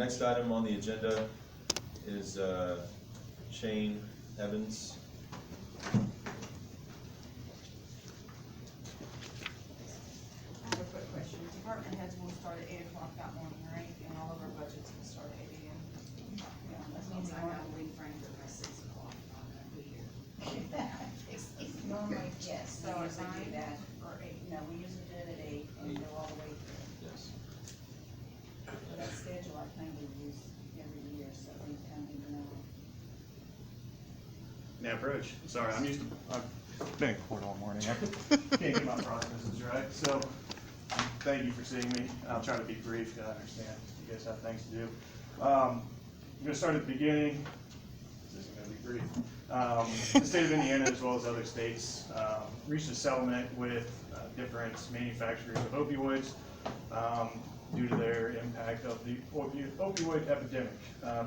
next item on the agenda is Shane Evans. I have a quick question. Department heads will start at 8 o'clock that morning, right? And all of our budgets will start at 8 AM. Yeah, That means I gotta leave Frankfurt by 6 o'clock, I'm gonna be here. Normally, Yes, so we it's usually do 9 that. or 8. No, we usually do it at 8 and go all the way through. Yes. That schedule I plan to use every year, so we kind of even know. Yeah, approach. Sorry, I'm used to, I've been in court all morning. I can't get my processes right. So, thank you for seeing me. I'll try to be brief because I understand you guys have things to do. I'm gonna start at the beginning. This isn't gonna be brief. The state of Indiana, as well as other states, reached a settlement with different manufacturers of opioids due to their impact of the opioid epidemic.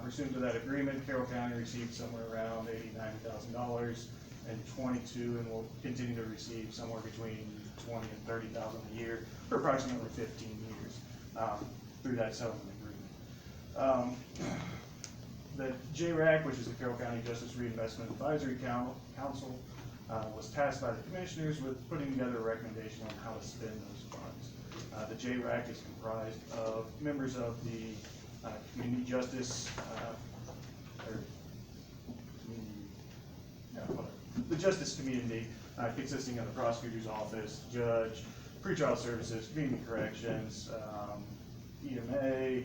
Pursuant to that agreement, Carroll County received somewhere around $89,000 and 22, and will continue to receive somewhere between 20 and 30,000 a year for approximately 15 years through that settlement agreement. The JRAC, which is the Carroll County Justice Reinvestment Advisory Council, was tasked by the commissioners with putting together a recommendation on how to spend those funds. The JRAC is comprised of members of the community justice, the justice community, consisting of the prosecutor's office, judge, pretrial services, community corrections, EMA,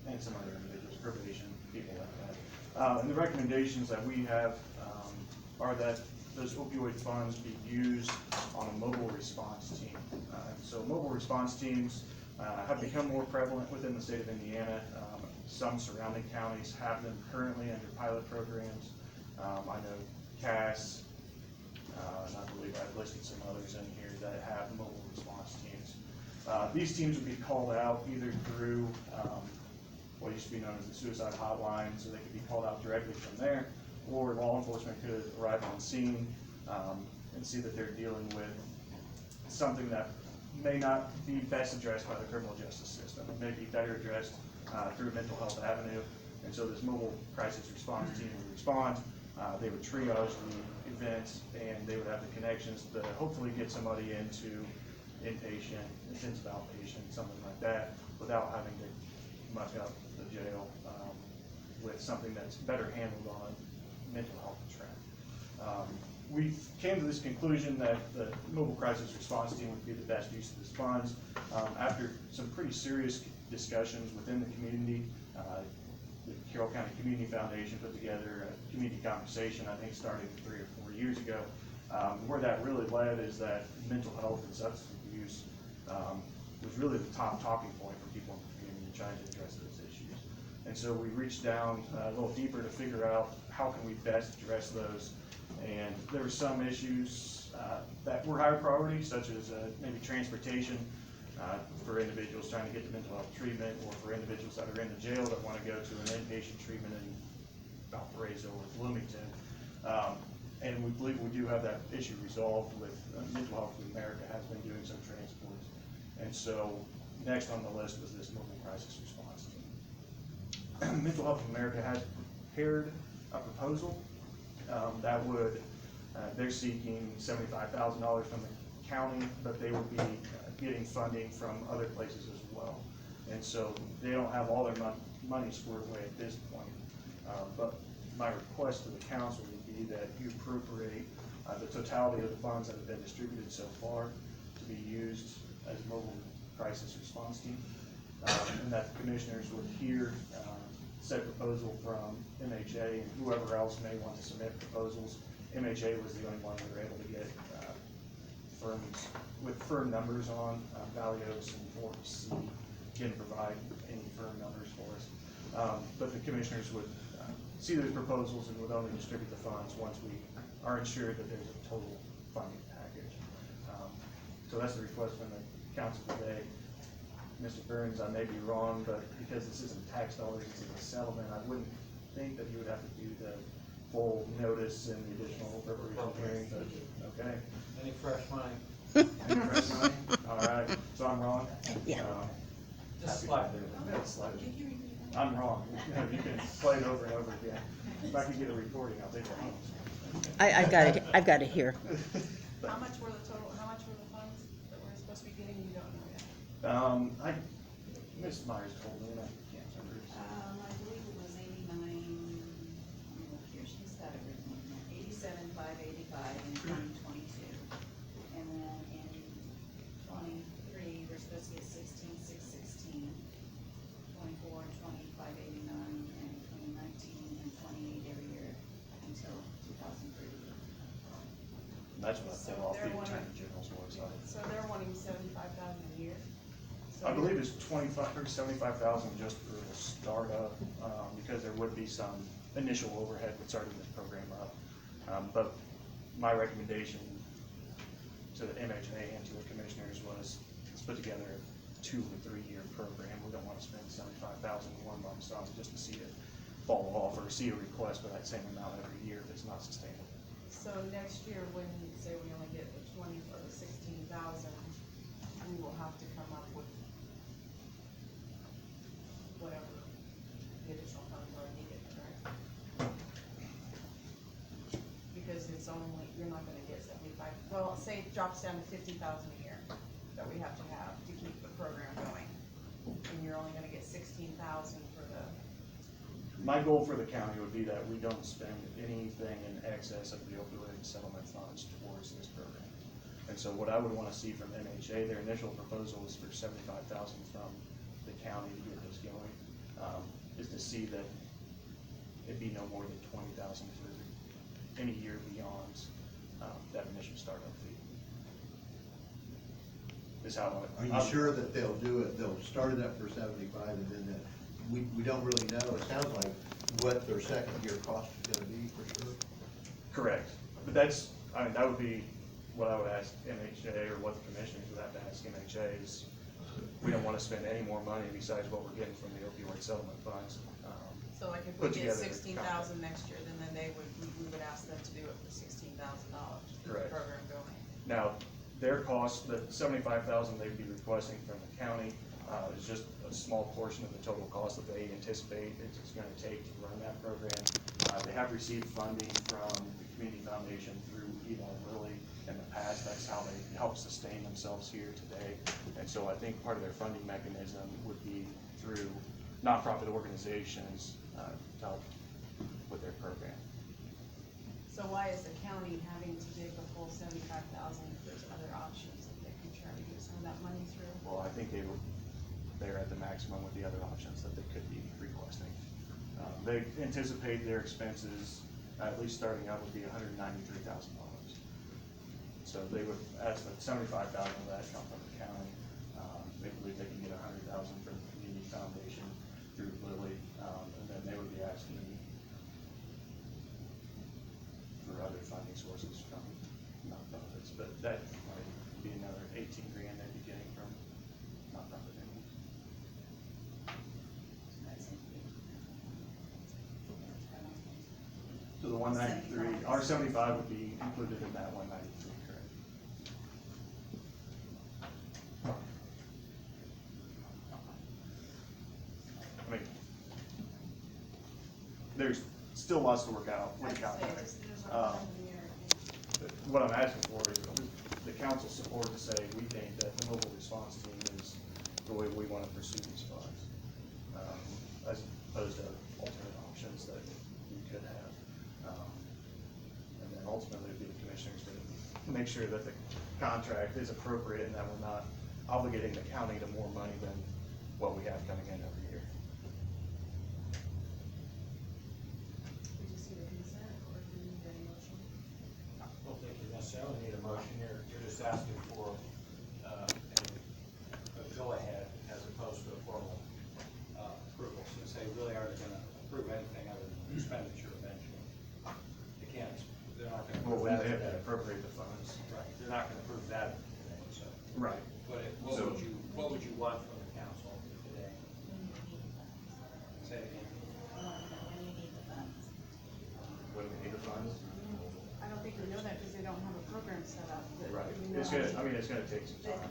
and some other individuals, probation, people like that. And the recommendations that we have are that those opioid funds be used on a mobile response team. So mobile response teams have become more prevalent within the state of Indiana. Some surrounding counties have them currently under pilot programs. I know Cass, and I believe I've listed some others in here that have mobile response teams. These teams would be called out either through what used to be known as the suicide hotline, so they could be called out directly from there, or law enforcement could arrive on scene and see that they're dealing with something that may not be best addressed by the criminal justice system. It may be better addressed through a mental health avenue, and so this mobile crisis response team would respond. They would triage the event, and they would have the connections to hopefully get somebody into inpatient, intensive outpatient, something like that, without having to muck up the jail with something that's better handled on a mental health track. We came to this conclusion that the mobile crisis response team would be the best use of these funds. After some pretty serious discussions within the community, the Carroll County Community Foundation put together a community conversation, I think starting 3 or 4 years ago. Where that really led is that mental health and substance abuse was really the top talking point for people in the community trying to address those issues. And so we reached down a little deeper to figure out how can we best address those. And there were some issues that were higher priority, such as maybe transportation for individuals trying to get to mental health treatment, or for individuals that are in the jail that want to go to an inpatient treatment in Valparaiso or Bloomington. And we believe we do have that issue resolved with Mental Health of America has been doing some transports. And so next on the list was this mobile crisis response team. Mental Health of America has prepared a proposal that would, they're seeking $75,000 from the county, but they would be getting funding from other places as well. And so they don't have all their money squared away at this point. But my request to the council would be that you appropriate the totality of the funds that have been distributed so far to be used as a mobile crisis response team, and that the commissioners would hear said proposal from MHA and whoever else may want to submit proposals. MHA was the only one we were able to get firms with firm numbers on. Valios and Fort C didn't provide any firm numbers for us, but the commissioners would see those proposals and would only distribute the funds once we are ensured that there's a total funding package. So that's the request from the council today. Mr. Burns, I may be wrong, but because this isn't tax dollars, it's a settlement, I wouldn't think that you would have to do the full notice and the additional appropriation hearing, but, okay. Any fresh money? Any fresh money? All right, so I'm wrong? Yeah. Just slightly. Yeah, slightly. I'm wrong. You can play it over and over again. If I can get a recording, I'll take it home. I've got it here. How much were the funds that we're supposed to be getting? You don't know yet. Ms. Myers told me, and I can't remember. I believe it was 89, let me look here, she's got everything here, 87,585 in 2022. And then in 23, we're supposed to get 16,616, 24 and 2589, and 2019 and 28 every year until 2030. That's what I said So off the they're wanting- Attorney General's website. So they're wanting 75,000 a year? So I believe it's 25 or 75,000 just for the startup, because there would be some initial overhead with starting this program up. But my recommendation to the MHA and to the commissioners was, let's put together a 2 or 3 year program. We don't want to spend 75,000 in one lump sum just to see it fall off or see a request for that same amount every year if it's not sustainable. So next year, when, say we only get the 20 or the 16,000, we will have to come up with whatever the additional funds are needed, right? Because it's only, you're not gonna get 75, well, say it drops down to 50,000 a year that we have to keep the program going. And you're only gonna get 16,000 for the, My goal for the county would be that we don't spend anything in excess of the opioid settlement funds towards this program. And so what I would wanna see from MHA, their initial proposal is for 75,000 from the county to get this going, is to see that it'd be no more than 20,000 for any year beyond, that initial startup fee. Is how Are you sure that they'll do it, they'll start it up for 75 and then we don't really know, it sounds like what their second year cost is gonna be for sure. Correct, but that's, I mean, that would be what I would ask MHA, or what the commissioners would have to ask MHA is, we don't wanna spend any more money besides what we're getting from the opioid settlement funds. so like if we Put get together the 16,000 next year, then we would ask them to do it for $16,000 to keep the Correct. program going. Now, their cost, the 75,000 they'd be requesting from the county, is just a small portion of the total cost that they anticipate it's gonna take to run that program. They have received funding from the Community Foundation through Eli Lilly in the past. That's how they help sustain themselves here today. And so I think part of their funding mechanism would be through nonprofit organizations, to help with their program. So why is the county having to dig the full 75,000 if there's other options that they can try to get some of that money through? Well, I think they're at the maximum with the other options that they could be requesting. They anticipate their expenses, at least starting out, would be $193,000. So they would ask that 75,000 of that come from the county. They believe they can get 100,000 from the Community Foundation through Lilly, and then they would be asking for other funding sources from nonprofits, but that might be another 18 grand they'd be getting from nonprofit entities. So the 193, our 75 would be included in that 193, correct? I mean, there's still lots to work out with the I'd say contract. just there's a Um, lot in there. What I'm asking for is the council support to say, we think that the mobile response team is the way we want to pursue these funds, as opposed to alternate options that we could have. And then ultimately it'd be the commissioners to make sure that the contract is appropriate and that we're not obligating the county to more money than what we have coming in every year. We just need a consent, or do we need a motion? I don't think you necessarily need a motion here, you're just asking for, a go-ahead as opposed to a formal, approval, since they really aren't gonna approve anything other than expenditure eventually. They can't, they're not gonna Well, approve when that they have to today. appropriate the funds. Right, they're not gonna approve that today, so. Right. But So- what would you want from the council today? Say it again. When we need the funds. I don't think we know that because they don't have a program set up. Right, We know it's how gonna, to- I mean, it's gonna take some time.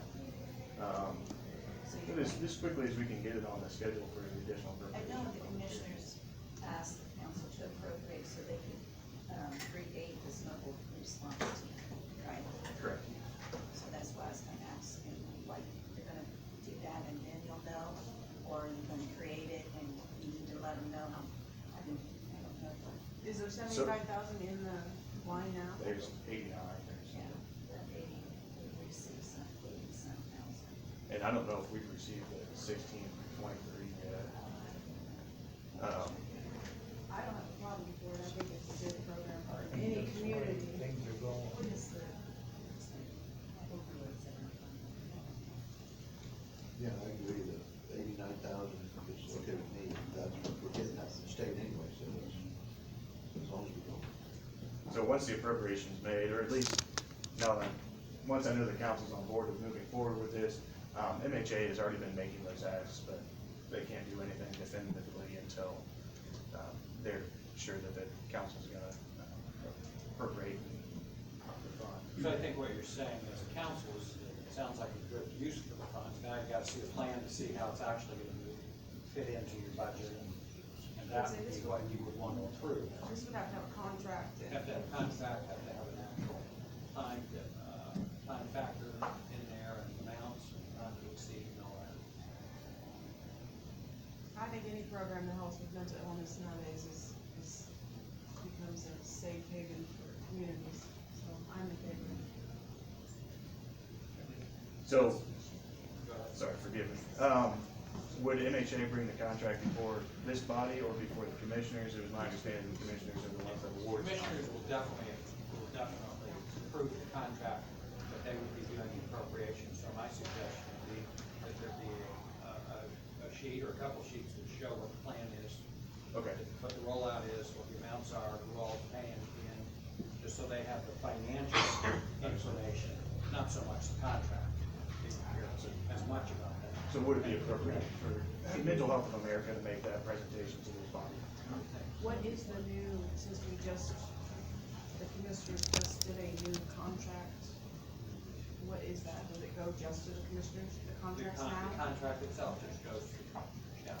So But as quickly as we can get it on the schedule for the additional I appropriation. know the commissioners asked the council to appropriate so they could, create this mobile response team, right? Correct. So that's why I was gonna ask, you know, like, you're gonna do that and then you'll know, or you're gonna create it and you need to let them know. I don't know. Is there 75,000 in the line now? There's 89, there's, Yeah, that 86 thousand. and I don't know if we've received the 1623 yet. I don't have a problem with it, I think it's a good program for any community. Things are going. What is the opioids that are Yeah, I agree that 89,000 is okay with me, that's, we're getting that from the state anyway, so it's, as long as we don't. So once the appropriation's made, or at least now that, once I know the council's on board with moving forward with this, MHA has already been making those asks, but they can't do anything definitively until, they're sure that the council's gonna appropriate the fund. So I think what you're saying as a council is, that it sounds like a good use for the funds. Now you've gotta see a plan to see how it's actually gonna fit into your budget, and that would be what you would want to approve. This would have to have a contract. You have to have a contract, have to have an actual time factor in there, and amounts, and not to exceed and all that. I think any program that helps with mental illness nowadays becomes a safe haven for communities, so I'm in favor of it. So, sorry, forgive me. Would MHA bring the contract before this body or before the commissioners? It was my understanding the commissioners are the ones that award. Commissioners will definitely approve the contract, but they would be doing the appropriation. So my suggestion would be that there be a sheet or a couple sheets that show what the plan is, Okay, what the rollout is, what the amounts are, who all paying in, just so they have the financial information, not so much the contract. You hear as much about that. so would it be appropriate for Mental Health of America to make that presentation to this body? What is the new, since the commissioners just did a new contract, what is that? Does it go just to the commissioners, the contracts The now? contract itself just goes through, yeah.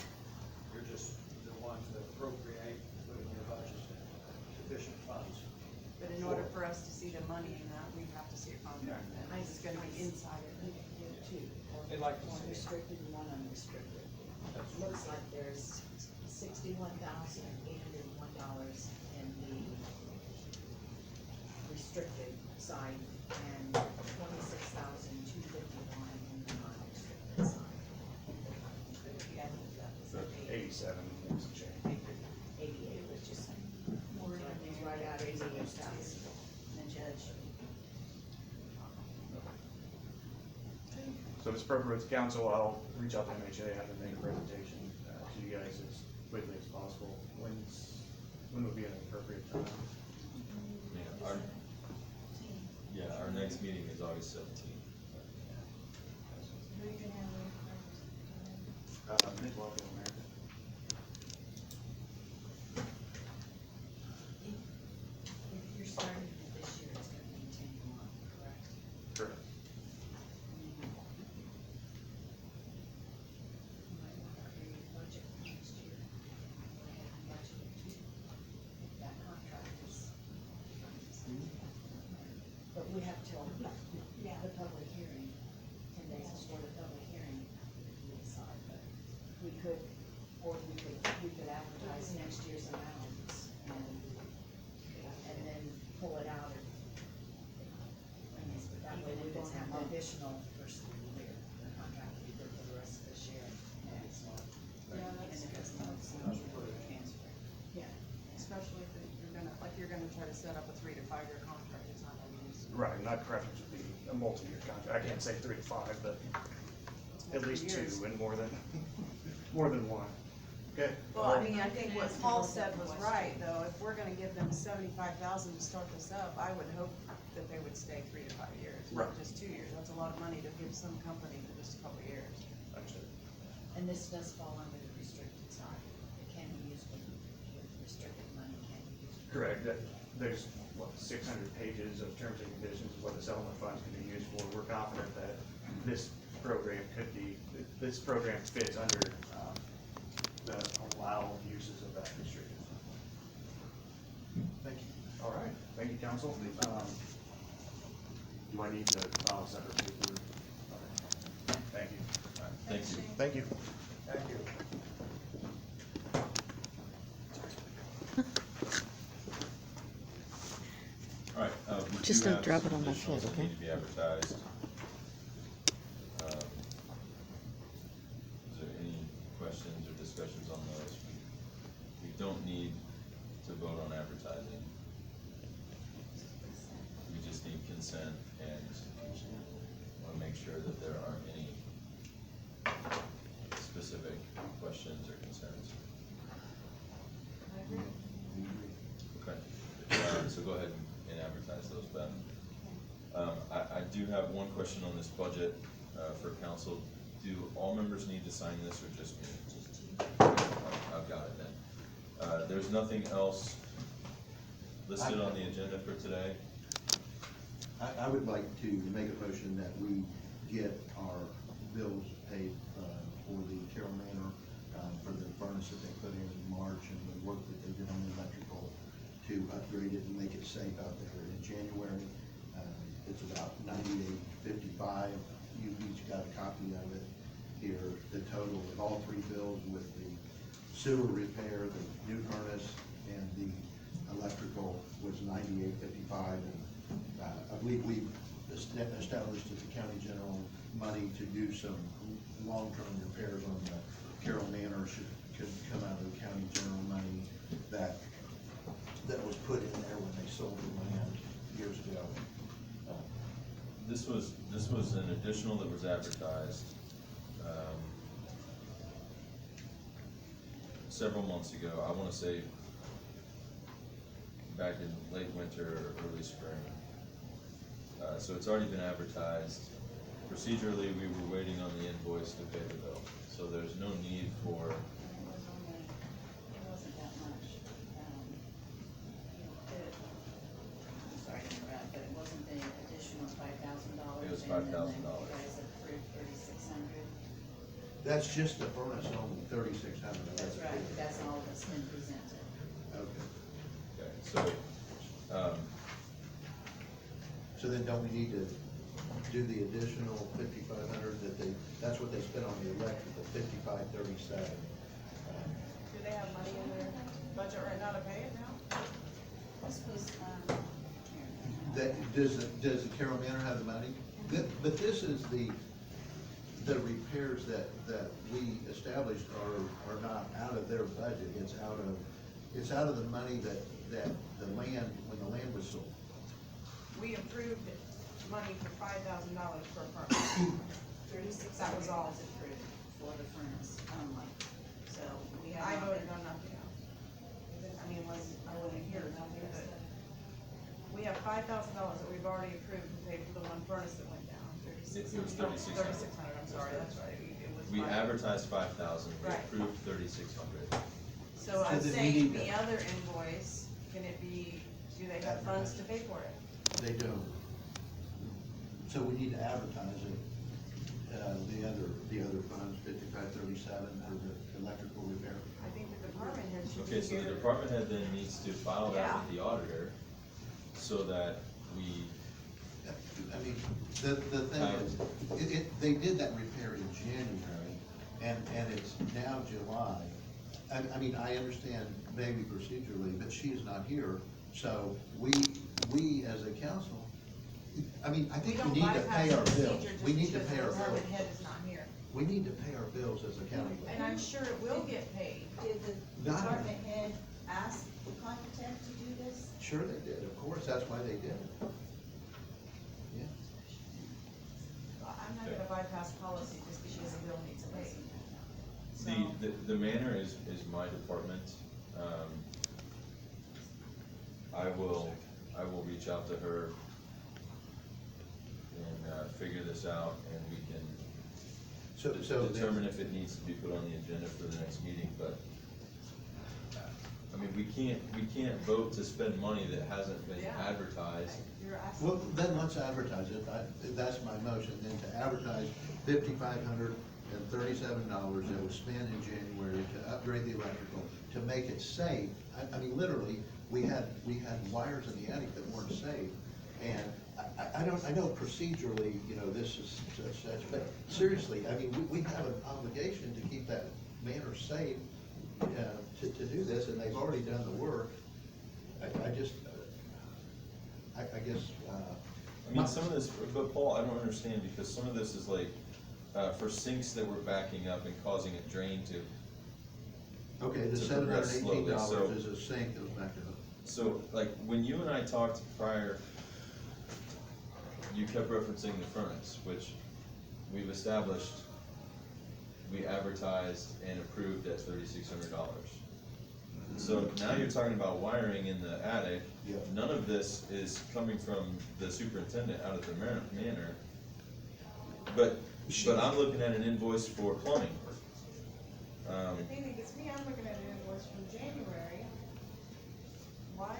You're just the ones that appropriate, put in your budget sufficient funds. But in order for us to see the money in that, we have to see a contract, and it's gonna be inside it. They'd like to One see it. restricted and one unrestricted. That's- Looks like there's $61,801 in the restricted side and $26,251 in the non-restricted side. Yeah, that was The 87 and some change. 88, which is right out 88,000. the judge. So if it's appropriate with the council, I'll reach out to MHA, have them make a presentation to you guys as quickly as possible. When would be an appropriate time? Our next meeting is August 17th. Who are you gonna have? Mental Health of America. If you're starting it this year, it's gonna continue on, correct? Correct. You might wanna create a budget for next year. Go ahead and budget it too. If that contract is. But we have till the public hearing, 10 days before the public hearing, we decide, but we could, or we could advertise next year's amounts and then pull it out and that way we won't have additional first of the year. The contract will be good for the rest of this year. Yeah, And that's, it doesn't help so much for the transfer. yeah, especially if you're gonna try to set up a 3 to 5 year contract, it's not gonna be easy. Right, my preference would be a multi-year contract. I can't say 3 to 5, but at least 2 and more than one. Okay? Well, I mean, I think what Paul said was right, though, if we're gonna give them 75,000 to start this up, I would hope that they would stay 3 to 5 years, not Right. just 2 years, that's a lot of money to give some company for just a couple of years. Understood. And this does fall under the restricted side. It can be used with restricted money, can be used. Correct. There's, 600 pages of terms and conditions of what the settlement funds can be used for. We're confident that this program could be, this program fits under, the allowable uses of that restricted fund. Thank you. All right, thank you, council. Do I need to file a separate paper? Okay. Thank you. All right, thank you. Thank you. Thank you. All right, we do Just don't have drop some it on my additionals floor, that okay? need to be advertised. Is there any questions or discussions on those? We don't need to vote on advertising. We just need consent and want to make sure that there aren't any specific questions or concerns. Okay, so go ahead and advertise those, Beth. I do have one question on this budget, for council. Do all members need to sign this or just me? I've got it then. There's nothing else listed on the agenda for today. I would like to make a motion that we get our bills paid, for the Carroll Manor, for the furnace that they put in March and the work that they did on the electrical to upgrade it and make it safe out there in January. It's about $98.55. You've each got a copy of it here. The total of all three bills with the sewer repair, the new furnace, and the electrical was $98.55. And I believe we established at the county general money to do some long-term repairs on the Carroll Manor could come out of the county general money that was put in there when they sold the land years ago. This was an additional that was advertised, several months ago. I wanna say back in late winter or early spring. So it's already been advertised. Procedurally, we were waiting on the invoice to pay the bill, so there's no need for, It wasn't that much. I'm sorry to interrupt, but it wasn't the additional $5,000. It was $5,000. You guys approved 3,600. That's just the furnace only, 3,600. That's right, that's all that's been presented. Okay. okay, So then don't we need to do the additional 5,500 that's what they spent on the electrical, 5,537. Do they have money in their budget right now to pay it now? This was, Does the Carroll Manor have the money? But this is the repairs that we established are not out of their budget, it's out of the money that the land, when the land was sold. We approved money for $5,000 for a furnace. 3,600 That was all. was approved for the furnace only. So we have. I not voted been- on nothing else. I mean, I wasn't here, nothing, but we have $5,000 that we've already approved to pay for the one furnace that went down. it was 3,600. 3,600, I'm sorry, that's right. It was We 5,000. advertised 5,000, we Right. approved 3,600. So So I'm then we saying need the to- other invoice, can it be, do they have funds to pay for it? They don't. So we need to advertise it, the other funds, 5,537 for the electrical repair. I think the department head should be Okay, so the here. department head then needs to file that Yeah. with the auditor, so that we, I mean, the thing is, they did that repair in January, and it's now July. I mean, I understand maybe procedurally, but she is not here, so we as a council, I mean, I think we don't need to bypass pay the our bills. procedure just We need to because pay the our bills. department head is not here. We need to pay our bills as a county. And I'm sure it will get paid. Did the Not- department head ask Concotech to do this? Sure they did, of course, that's why they did it. Yeah. I'm not gonna bypass policy just because the bill needs paid. So, the manor is my department. I will reach out to her and, figure this out, and we can So then- determine if it needs to be put on the agenda for the next meeting, but, I mean, we can't vote to spend money that hasn't been Yeah. advertised. You're asking. Well, then let's advertise it. That's my motion, then to advertise $5,537 that was spent in January to upgrade the electrical, to make it safe. I mean, literally, we had wires in the attic that weren't safe. And I know procedurally, you know, this is such, but seriously, I mean, we have an obligation to keep that manor safe, to do this, and they've already done the work. I guess, I mean, some of this, but Paul, I don't understand, because some of this is like, for sinks that were backing up and causing it drain to. okay, the To progress $718 slowly, is a sink that was back up. So, like, when you and I talked prior, you kept referencing the furnace, which we've established, we advertised and approved at $3,600. So now you're talking about wiring in the attic. Yeah. None of this is coming from the superintendent out of the manor. But I'm looking at an invoice for plumbing. The thing that gets me, I'm looking at an invoice from January. Why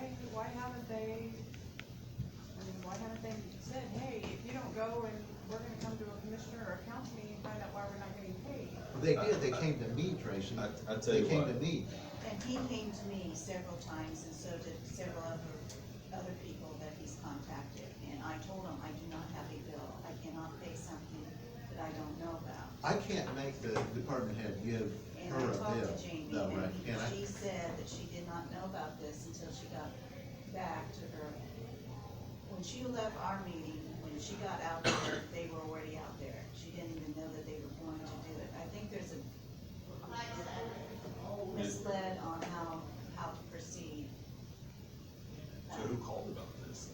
haven't they said, hey, if you don't go and we're gonna come to a commissioner or a council meeting and find out why we're not getting paid? They did, they came to me, Tracy. I tell you They came what. to me. And he came to me several times, and so did several other people that he's contacted. And I told him, I do not have a bill, I cannot pay something that I don't know about. I can't make the department head give And her I a talked bill. to Jamie, No, right, and and she said that she did not know about this until she got back to her. When she left our meeting, when she got out there, they were already out there. She didn't even know that they were going to do it. I think there's a misled on how to proceed. So who called about this?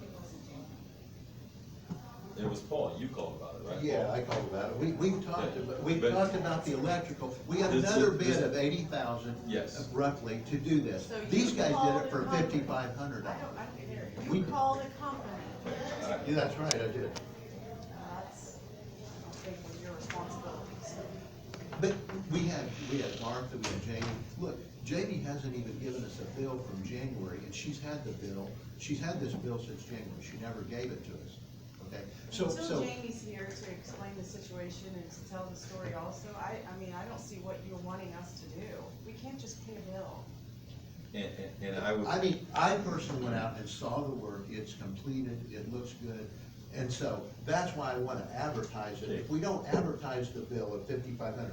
It wasn't Jamie. It was Paul, you called about it, right? yeah, I called about it. We've talked Yeah, about, we've but- talked about the electrical. We had This- another this- bid of 80,000. Yes. Roughly to do this. So you These guys did called it for the company. $5,500. I don't care. We- You called a company. Yeah, that's right, I did. That's, I don't think was your responsibility, so. But we had Martha, we had Jamie. Look, Jamie hasn't even given us a bill from January, and she's had the bill. She's had this bill since January. She never gave it to us, okay? Until So, Jamie's here to explain the situation and to tell the story also, I mean, I don't see what you're wanting us to do. We can't just pay a bill. And I would. I mean, I personally went out and saw the work. It's completed, it looks good. And so that's why I wanna advertise it. If we don't advertise the bill of $5,500,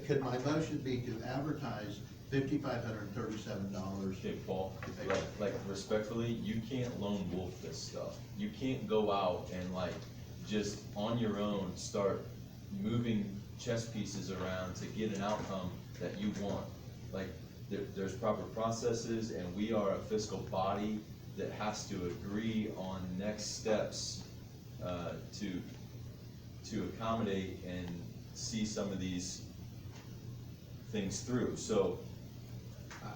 could my motion be to advertise $5,537? Okay, Paul, like respectfully, you can't lone wolf this stuff. You can't go out and like, just on your own, start moving chess pieces around to get an outcome that you want. Like, there's proper processes, and we are a fiscal body that has to agree on next steps, to accommodate and see some of these things through. So,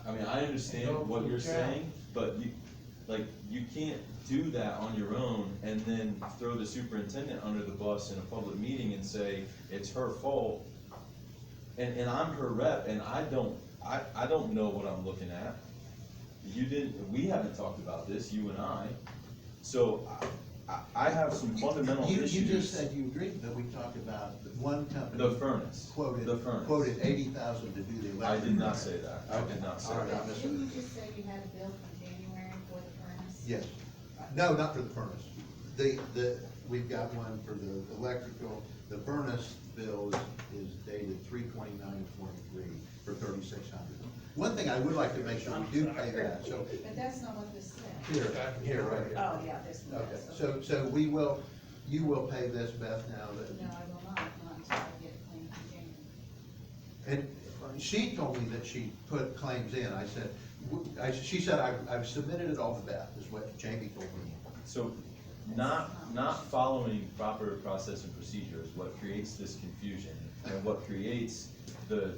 I mean, I understand what you're saying, but you can't do that on your own and then throw the superintendent under the bus in a public meeting and say it's her fault. And I'm her rep, and I don't know what I'm looking at. We haven't talked about this, you and I. So I have some fundamental issues. You just said you agreed, but we talked about one company. The furnace. Quoted $80,000 to do the electrical. I did not say that. I did not say All right, that. I missed Didn't you it. just say you had a bill from January for the furnace? Yes. No, not for the furnace. We've got one for the electrical. The furnace bill is dated 3/29/23 for $3,600. One thing I would like to make sure we do pay that, so But that's not what this said. here, right here. Oh, yeah, this one Okay, does. so you will pay this, Beth, now that. No, I will not until I get a claim from January. And she told me that she put claims in. I said, she said, I've submitted it all to Beth, is what Jamie told me. So, not following proper process and procedure is what creates this confusion, and what creates the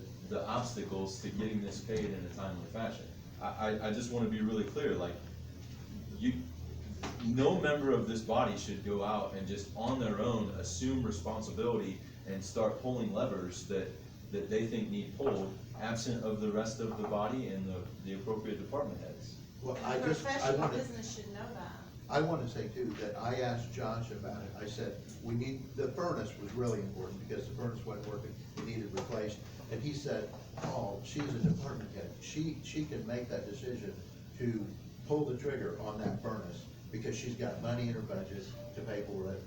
obstacles to getting this paid in a timely fashion. I just wanna be really clear, like, no member of this body should go out and just on their own assume responsibility and start pulling levers that they think need pulled, absent of the rest of the body and the appropriate department heads. Well, And I the just, I professional wanted, business should know that. I want to say too, that I asked Josh about it, I said, we need, the furnace was really important, because the furnace wasn't working, it needed replaced, and he said, oh, she's a department head, she can make that decision to pull the trigger on that furnace, because she's got money in her budget to pay for it,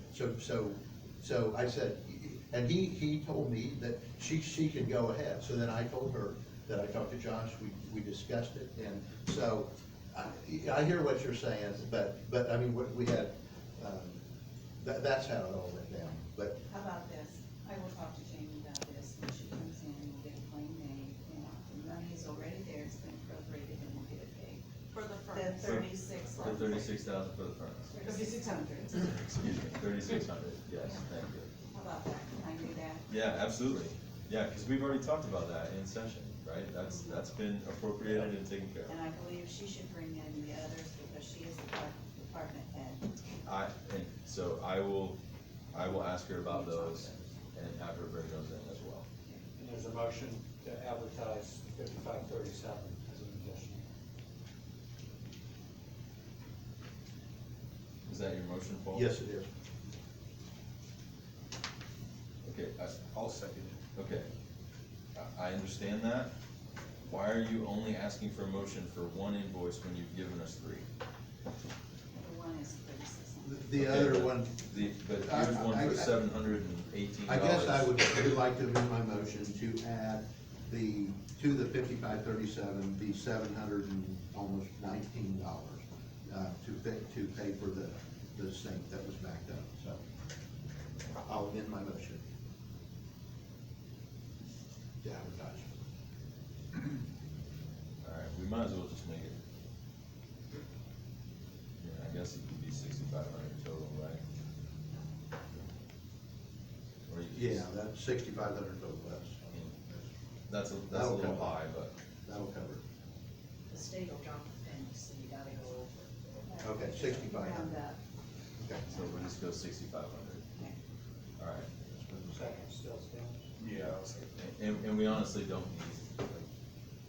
so I said, and he told me that she can go ahead, so then I told her that I talked to Josh, we discussed it, and so, I hear what you're saying, but I mean, we had, that's how it all went down, but, How about this? I will talk to Jamie about this, when she comes in, we'll get a claim made, and the money is already there, it's been appropriated, and we'll get it paid. For the The furnace. 36. The 36,000 for the furnace. 3,600. Excuse me, 3,600, yes, thank you. How about that? Can I do that? Yeah, absolutely. Yeah, because we've already talked about that in session, right? That's been appropriated and taken care And of. I believe she should bring in the others, because she is the department head. So I will ask her about those and have her bring those in as well. And there's a motion to advertise 5537 as an addition. Is that your motion, Paul? yes, it is. Okay, I'll second it. Okay. I understand that. Why are you only asking for a motion for one invoice when you've given us three? The one is 36. The Okay, other but one, But here's one for $718. I guess I would like to amend my motion to add to the 5537, the almost $19, to pay for the sink that was backed up, so. I'll amend my motion. To advertise. All right, we might as well just make it. Yeah, I guess it could be 6,500 total, right? Or you could Yeah, just- that's 6,500 total, I mean, That's a That'll little cover it. high, but, that'll cover it. The state will drop the pennies, so you gotta go over. Okay, 6,500. Round up. Okay. so we'll just go 6,500. Okay. All right. Second still stands. Yeah. And we honestly don't need, like,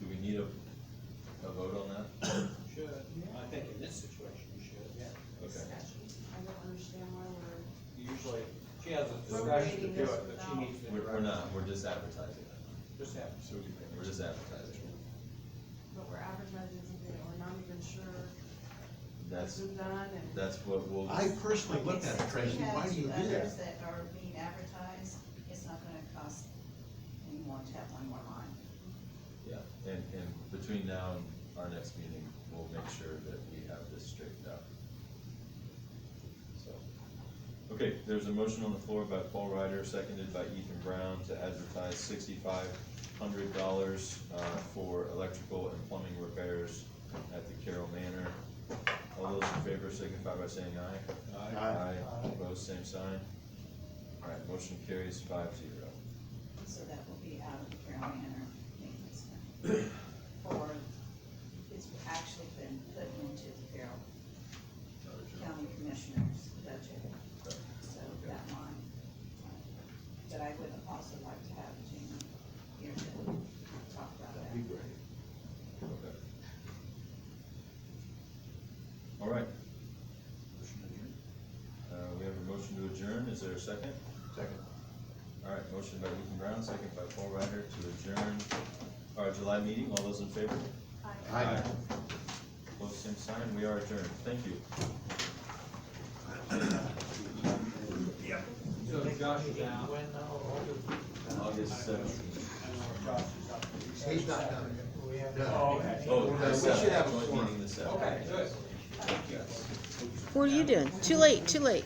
do we need a vote on that? Should, I think in this situation you should, yeah. Okay. I don't understand why we're, Usually, she has a discretion to do it, but she needs to. We're not, we're just advertising it. Just have. We're just advertising it. but we're advertising something that we're not even sure That's, has been done and. that's what we'll. I personally looked at it, Tracy, why do you do Others that? that are being advertised, it's not gonna cost any more to have one more line. Yeah, and between now and our next meeting, we'll make sure that we have this straightened out. So, okay, there's a motion on the floor by Paul Ryder, seconded by Ethan Brown, to advertise $6,500 for electrical and plumbing repairs at the Carroll Manor. All those in favor signify by saying aye. Aye. Opposed, same sign. All right, motion carries 5-0. So that will be out of the Carroll Manor maintenance money. Or it's actually been put into the Carroll County Commissioner's budget, so that line. But I would also like to have Jamie here to talk about That'd that. be great. Okay. All right. We have a motion to adjourn. Is there a second? Second. All right, motion by Ethan Brown, second by Paul Ryder to adjourn our July meeting. All those in favor? Aye. Opposed, same sign. We are adjourned. Thank you. So Josh is out. August 17th. I know Josh is up. He's not coming. No. Oh, okay. Oh, We the should have a joint forum. meeting the 7th. Okay, good. Yes. What are you doing? Too late, too late.